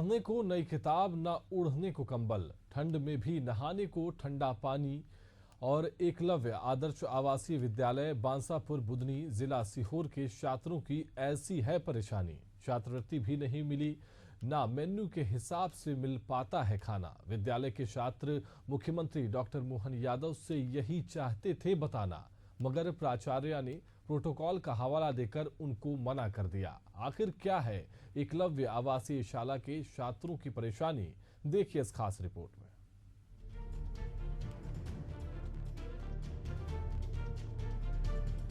पढ़ने को नई किताब, ना ओढ़ने को कंबल, ठंड में भी नहाने को ठंडा पानी। और एकलव्य आदर्श आवासीय विद्यालय बांसापुर बुधनी जिला सीहोर के छात्रों की ऐसी है परेशानी। छात्रवृत्ति भी नहीं मिली, ना मेन्यू के हिसाब से मिल पाता है खाना। विद्यालय के छात्र मुख्यमंत्री डॉक्टर मोहन यादव से यही चाहते थे बताना, मगर प्राचार्य ने प्रोटोकॉल का हवाला देकर उनको मना कर दिया। आखिर क्या है एकलव्य आवासीय शाला के छात्रों की परेशानी, देखिए इस खास रिपोर्ट में।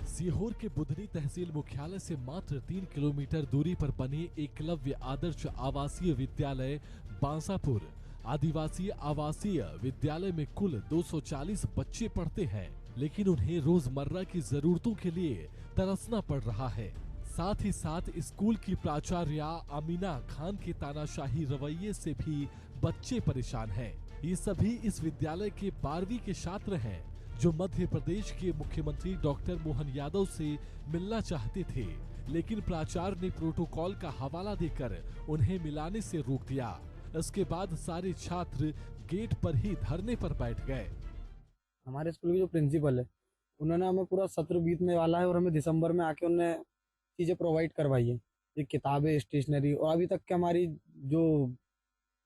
सीहोर के बुधनी तहसील मुख्यालय से मात्र 3 किलोमीटर दूरी पर बने एकलव्य आदर्श आवासीय विद्यालय बांसापुर आदिवासी आवासीय विद्यालय में कुल 240 बच्चे पढ़ते हैं, लेकिन उन्हें रोजमर्रा की जरूरतों के लिए तरसना पड़ रहा है। साथ ही साथ स्कूल की प्राचार्य अमीना खान के तानाशाही रवैये से भी बच्चे परेशान हैं। ये सभी इस विद्यालय के 12वीं के छात्र हैं, जो मध्य प्रदेश के मुख्यमंत्री डॉक्टर मोहन यादव से मिलना चाहते थे, लेकिन प्राचार्य ने प्रोटोकॉल का हवाला देकर उन्हें मिलाने से रोक दिया। इसके बाद सारे छात्र गेट पर ही धरने पर बैठ गए। हमारे स्कूल के जो प्रिंसिपल है, उन्होंने हमें पूरा सत्र बीतने वाला है और हमें दिसंबर में आके उन्होंने चीज़ें प्रोवाइड करवाई है, ये किताबें, स्टेशनरी, और अभी तक के हमारी जो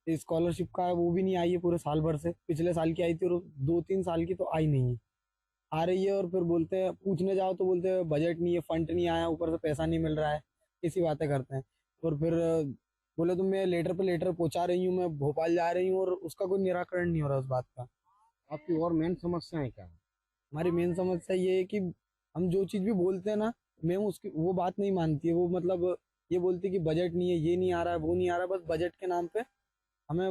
स्कॉलरशिप का है वो भी नहीं आई है पूरे साल भर से। पिछले साल की आई थी और 2-3 साल की तो आई नहीं है, आ रही है। और फिर बोलते हैं, पूछने जाओ तो बोलते हैं बजट नहीं है, फंड नहीं आया, ऊपर से पैसा नहीं मिल रहा है, ऐसी बातें करते हैं। और फिर बोले तो मैं लेटर पे लेटर पहुंचा रही हूँ, मैं भोपाल जा रही हूँ, और उसका कोई निराकरण नहीं हो रहा उस बात का। आपकी और मेन समस्याएं क्या है? हमारी मेन समस्या ये है कि हम जो चीज़ भी बोलते हैं ना, मैम उसकी वो बात नहीं मानती है। वो मतलब ये बोलती है कि बजट नहीं है, ये नहीं आ रहा है, वो नहीं आ रहा है, बस बजट के नाम पे हमें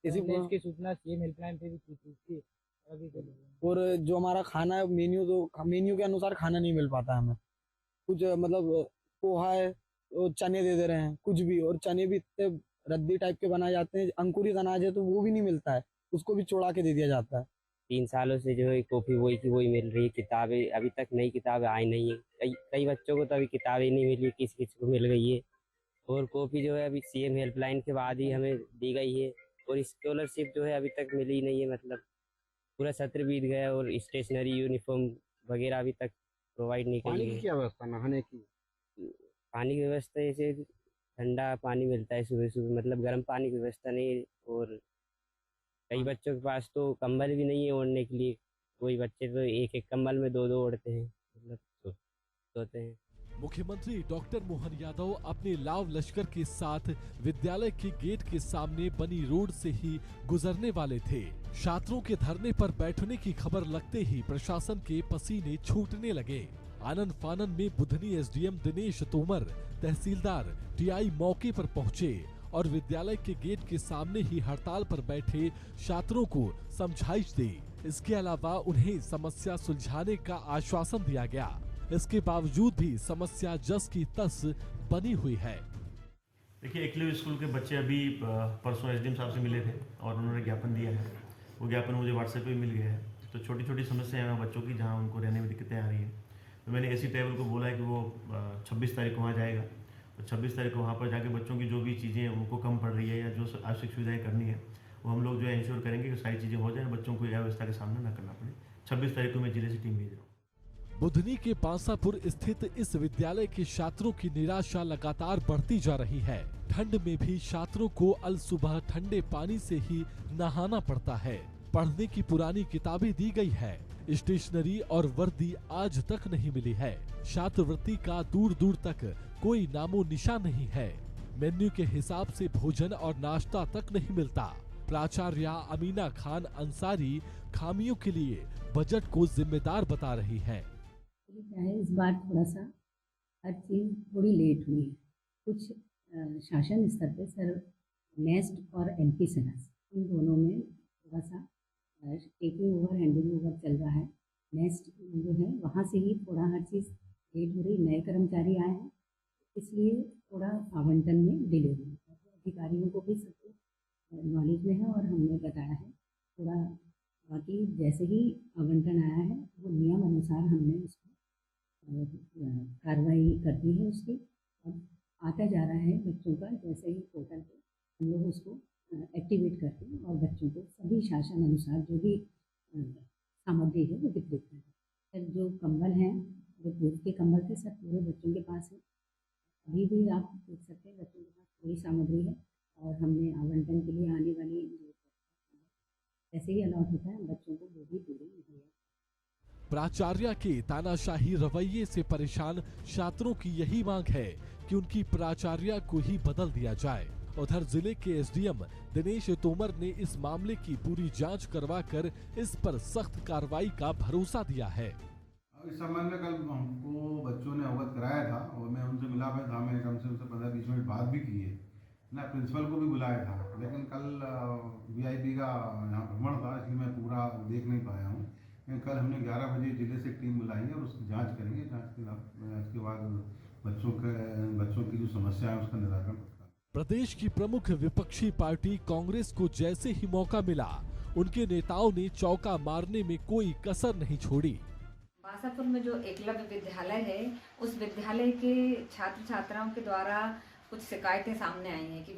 इसी इसकी सूचना सीएम हेल्पलाइन पे भी की थी अभी के लिए। और जो हमारा खाना है, मेन्यू, तो मेन्यू के अनुसार खाना नहीं मिल पाता है हमें। कुछ मतलब पोहा है तो चने दे दे रहे हैं कुछ भी, और चने भी इतने रद्दी टाइप के बनाए जाते हैं। अंकुरित अनाज है तो वो भी नहीं मिलता है, उसको भी चुड़ा के दे दिया जाता है। 3 सालों से जो है कॉपी वही की वही मिल रही है। किताबें अभी तक नई किताबें आई नहीं है। कई कई बच्चों को तो अभी किताबें नहीं मिली, किसी किसी को मिल गई है। और कॉपी जो है अभी सीएम हेल्पलाइन के बाद ही हमें दी गई है। और स्कॉलरशिप जो है अभी तक मिली नहीं है। मतलब पूरा सत्र बीत गया और स्टेशनरी, यूनिफॉर्म वगैरह अभी तक प्रोवाइड नहीं पानी की की है। क्या व्यवस्था, नहाने की? पानी की व्यवस्था जैसे ठंडा पानी मिलता है सुबह सुबह, मतलब गर्म पानी की व्यवस्था नहीं है। और कई बच्चों के पास तो कंबल भी नहीं है ओढ़ने के लिए। कोई बच्चे तो एक एक कंबल में दो दो ओढ़ते हैं, मतलब सोते हैं। मुख्यमंत्री डॉक्टर मोहन यादव अपने लाव लश्कर के साथ विद्यालय के गेट के सामने बनी रोड से ही गुजरने वाले थे। छात्रों के धरने पर बैठने की खबर लगते ही प्रशासन के पसीने छूटने लगे। आनन फानन में बुधनी एसडीएम दिनेश तोमर, तहसीलदार टीआई मौके पर पहुंचे और विद्यालय के गेट के सामने ही हड़ताल पर बैठे छात्रों को समझाइश दी। इसके अलावा उन्हें समस्या सुलझाने का आश्वासन दिया गया। इसके बावजूद भी समस्या जस की तस बनी हुई है। देखिए, एकलव्य स्कूल के बच्चे अभी परसों एसडीएम साहब से मिले थे और उन्होंने ज्ञापन दिया है। वो ज्ञापन मुझे व्हाट्सएप पे मिल गया है। तो छोटी छोटी समस्याएं हैं बच्चों की, जहां उनको रहने में दिक्कतें आ रही हैं। तो मैंने एसी ट्रैवल को बोला है कि वो 26 तारीख को वहाँ जाएगा। तो 26 तारीख को वहाँ पर जाके बच्चों की जो भी चीज़ें उनको कम पड़ रही है या जो आवश्यक सुविधाएँ करनी है, वो हम लोग जो है इंश्योर करेंगे कि सारी चीज़ें हो जाए, बच्चों को अव्यवस्था का सामना न करना पड़े। 26 तारीख को मैं जिले से टीम भेज रहा हूँ। बुधनी के बांसापुर स्थित इस विद्यालय के छात्रों की निराशा लगातार बढ़ती जा रही है। ठंड में भी छात्रों को अल सुबह ठंडे पानी से ही नहाना पड़ता है। पढ़ने की पुरानी किताबें दी गई है, स्टेशनरी और वर्दी आज तक नहीं मिली है। छात्रवृत्ति का दूर दूर तक कोई नामो निशान नहीं है। मेन्यू के हिसाब से भोजन और नाश्ता तक नहीं मिलता। प्राचार्य अमीना खान अंसारी खामियों के लिए बजट को जिम्मेदार बता रही है। क्या है, इस बार थोड़ा सा हर चीज़ थोड़ी लेट हुई है। कुछ शासन स्तर पे सर नेस्ट और एमपी सरास, इन दोनों में थोड़ा सा टेकिंग ओवर, हैंडिंग ओवर चल रहा है। नेस्ट जो है वहाँ से ही थोड़ा हर चीज़ लेट हो रही। नए कर्मचारी आए हैं, इसलिए थोड़ा आवंटन में डिले हुई है। अधिकारियों को भी सबको नॉलेज में है और हमने बताया है थोड़ा। बाकी जैसे ही आवंटन आया है वो नियम अनुसार हमने उसको कार्रवाई कर दी है उसकी। अब आता जा रहा है बच्चों का, जैसे ही पोर्टल पे हम लोग उसको एक्टिवेट करते हैं और बच्चों को सभी शासन अनुसार जो भी सामग्री है वो वितरित करते हैं। सर, जो कंबल हैं, जो पूर्व के कंबल थे, सब पूरे बच्चों के पास है। अभी भी आप देख सकते हैं बच्चों के पास पूरी सामग्री है और हमने आवंटन के लिए आने वाली जैसे ही अलॉट होता है हम बच्चों को वो भी पूरे मुहैया। प्राचार्य के तानाशाही रवैये से परेशान छात्रों की यही मांग है कि उनकी प्राचार्य को ही बदल दिया जाए। उधर जिले के एसडीएम दिनेश तोमर ने इस मामले की पूरी जांच करवाकर इस पर सख्त कार्रवाई का भरोसा दिया है। इस संबंध में कल हमको बच्चों ने अवगत कराया था और मैं उनसे मिला भी था। मैंने कम से कम 15-20 मिनट बात भी की है ना, प्रिंसिपल को भी बुलाया था, लेकिन कल वीआईपी का यहाँ भ्रमण था इसलिए मैं पूरा देख नहीं पाया हूँ। लेकिन कल हमने 11 बजे जिले से एक टीम बुलाई है और उसकी जांच करेंगे। जांच के बाद बच्चों की जो समस्या है उसका निराकरण। प्रदेश की प्रमुख विपक्षी पार्टी कांग्रेस को जैसे ही मौका मिला उनके नेताओं ने चौका मारने में कोई कसर नहीं छोड़ी। बांसापुर में जो एकलव्य विद्यालय है उस विद्यालय के छात्र छात्राओं के द्वारा कुछ शिकायतें सामने आई हैं कि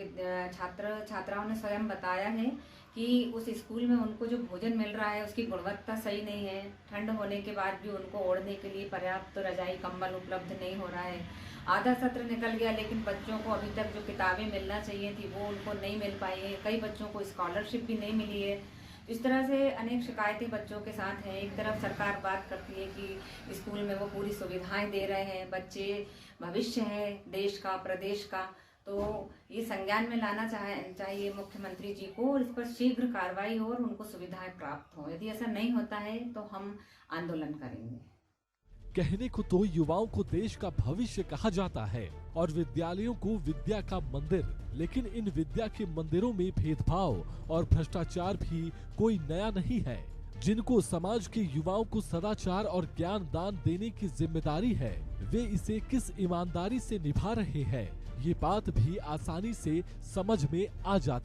छात्र छात्राओं ने स्वयं बताया है कि उस स्कूल में उनको जो भोजन मिल रहा है उसकी गुणवत्ता सही नहीं है। ठंड होने के बाद भी उनको ओढ़ने के लिए पर्याप्त रजाई कंबल उपलब्ध नहीं हो रहा है। आधा सत्र निकल गया लेकिन बच्चों को अभी तक जो किताबें मिलना चाहिए थी वो उनको नहीं मिल पाई है। कई बच्चों को स्कॉलरशिप भी नहीं मिली है। इस तरह से अनेक शिकायतें बच्चों के साथ हैं। एक तरफ सरकार बात करती है कि स्कूल में वो पूरी सुविधाएं दे रहे हैं, बच्चे भविष्य है देश का, प्रदेश का, तो ये संज्ञान में लाना चाहिए मुख्यमंत्री जी को और इस पर शीघ्र कार्रवाई हो और उनको सुविधाएं प्राप्त हो। यदि ऐसा नहीं होता है तो हम आंदोलन करेंगे। कहने को तो युवाओं को देश का भविष्य कहा जाता है और विद्यालयों को विद्या का मंदिर, लेकिन इन विद्या के मंदिरों में भेदभाव और भ्रष्टाचार भी कोई नया नहीं है। जिनको समाज के युवाओं को सदाचार और ज्ञान दान देने की जिम्मेदारी है, वे इसे किस ईमानदारी से निभा रहे हैं, ये बात भी आसानी से समझ में आ जाती है।